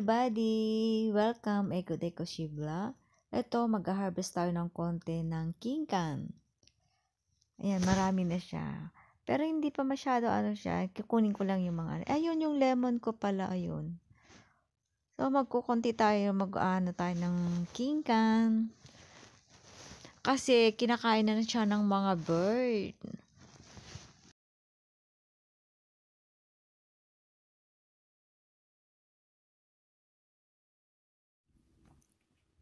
everybody! Welcome, Eko Shibla. Ito, mag-harvest tayo ng konti ng kinkan. Ayan, marami na siya. Pero hindi pa masyado siya. Kukunin ko lang yung mga ayun, yung lemon ko pala, ayun. So, magkukunti tayo, tayo ng kinkan. Kasi, kinakain na siya ng mga bird.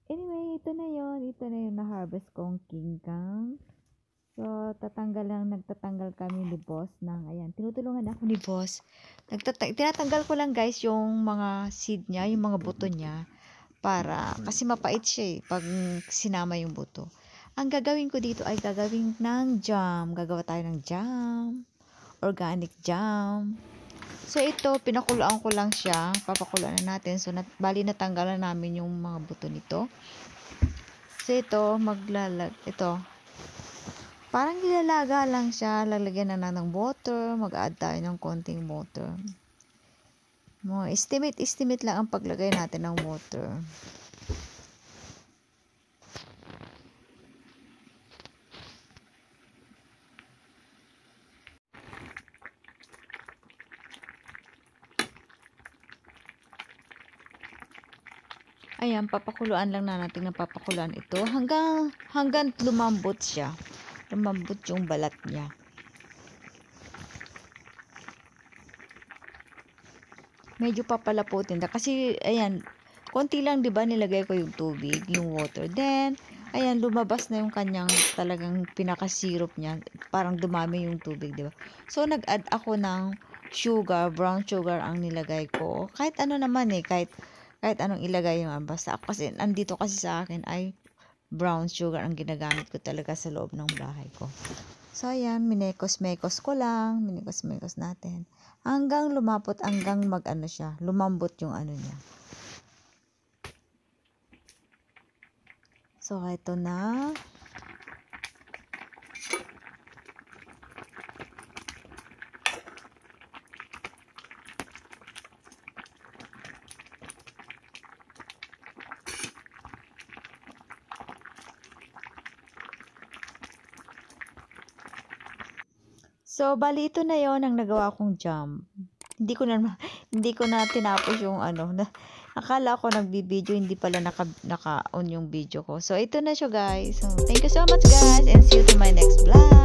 Anyway, ito na yung na-harvest kong kinkan. So, nagtatanggal kami ni boss ayan, tinutulungan ako ni boss. Tinatanggal ko lang guys yung mga seed niya, yung mga buto niya, kasi mapait siya pag sinama yung buto. Ang gagawin ko dito ay gagawin ng jam. Gagawa tayo ng jam, organic jam. So, ito, pinakuloan ko lang siya. Papakuloan na natin. So, bali natanggalan namin yung mga buto nito. So, ito, parang nilalaga lang siya. Lalagyan na ng water. Mag-add tayo ng konting water. Estimate lang ang paglagay natin ng water. Ayan, papakuluan lang natin ng papakuluan ito hanggang lumambot siya. Lumambot yung balat niya. Medyo papalaputin kasi ayan, konti lang 'di ba nilagay ko yung tubig, yung water. Then ayan, lumabas na yung kanyang talagang pinaka-syrup niya. Parang dumami yung tubig, 'di ba? So nag-add ako ng sugar, brown sugar ang nilagay ko. Kahit ano naman kahit anong ilagay yung basta kasi andito kasi sa akin ay brown sugar ang ginagamit ko talaga sa loob ng bahay ko. So, ayan, minekos-mekos natin. Hanggang lumambot yung niya. So, ito na. So, bali ito na yon ang nagawa kong jam. Hindi ko na tinapos yung akala ko nagbi-video, hindi pala naka-on yung video ko. So, ito na siya guys. So, thank you so much guys and see you to my next vlog.